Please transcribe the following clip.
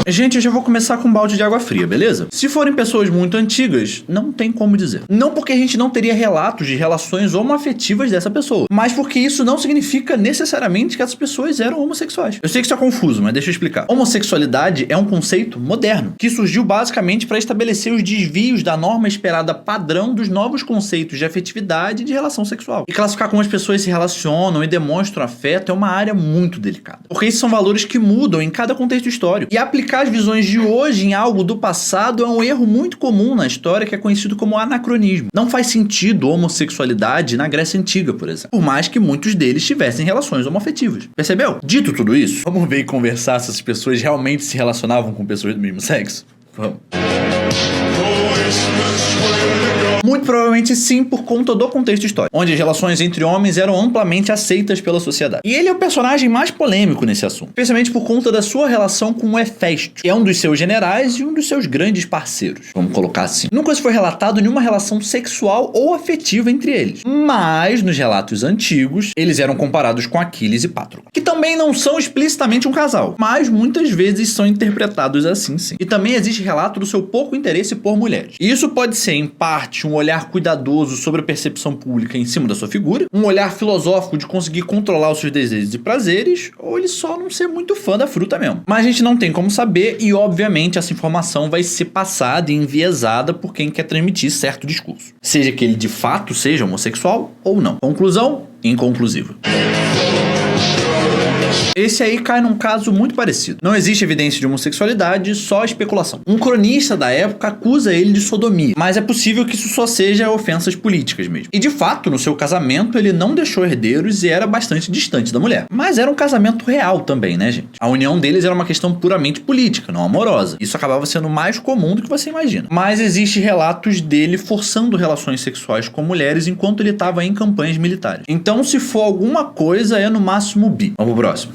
Gente, eu já vou começar com um balde de água fria, beleza? Se forem pessoas muito antigas, não tem como dizer. Não porque a gente não teria relatos de relações homoafetivas dessa pessoa, mas porque isso não significa necessariamente que essas pessoas eram homossexuais. Eu sei que isso é confuso, mas deixa eu explicar. Homossexualidade é um conceito moderno, que surgiu basicamente para estabelecer os desvios da norma esperada padrão dos novos conceitos de afetividade e de relação sexual. E classificar como as pessoas se relacionam e demonstram afeto é uma área muito delicada, porque esses são valores que mudam em cada contexto histórico. E aplicar as visões de hoje em algo do passado é um erro muito comum na história que é conhecido como anacronismo. Não faz sentido homossexualidade na Grécia Antiga, por exemplo, por mais que muitos deles tivessem relações homoafetivas. Percebeu? Dito tudo isso, vamos ver e conversar se essas pessoas realmente se relacionavam com pessoas do mesmo sexo? Vamos. Muito provavelmente sim, por conta do contexto histórico, onde as relações entre homens eram amplamente aceitas pela sociedade. E ele é o personagem mais polêmico nesse assunto, especialmente por conta da sua relação com Hefesto, que é um dos seus generais e um dos seus grandes parceiros, vamos colocar assim. Nunca se foi relatado nenhuma relação sexual ou afetiva entre eles, mas nos relatos antigos, eles eram comparados com Aquiles e Patroclo, que também não são explicitamente um casal, mas muitas vezes são interpretados assim sim. E também existe relato do seu pouco interesse por mulheres. E isso pode ser, em parte, um olhar cuidadoso sobre a percepção pública em cima da sua figura, um olhar filosófico de conseguir controlar os seus desejos e prazeres, ou ele só não ser muito fã da fruta mesmo. Mas a gente não tem como saber e, obviamente, essa informação vai ser passada e enviesada por quem quer transmitir certo discurso. Seja que ele de fato seja homossexual ou não. Conclusão? Inconclusiva. Esse aí cai num caso muito parecido. Não existe evidência de homossexualidade, só especulação. Um cronista da época acusa ele de sodomia, mas é possível que isso só seja ofensas políticas mesmo. E de fato, no seu casamento, ele não deixou herdeiros e era bastante distante da mulher. Mas era um casamento real também, né, gente? A união deles era uma questão puramente política, não amorosa. Isso acabava sendo mais comum do que você imagina. Mas existem relatos dele forçando relações sexuais com mulheres enquanto ele estava em campanhas militares. Então, se for alguma coisa, é no máximo bi. Vamos pro próximo.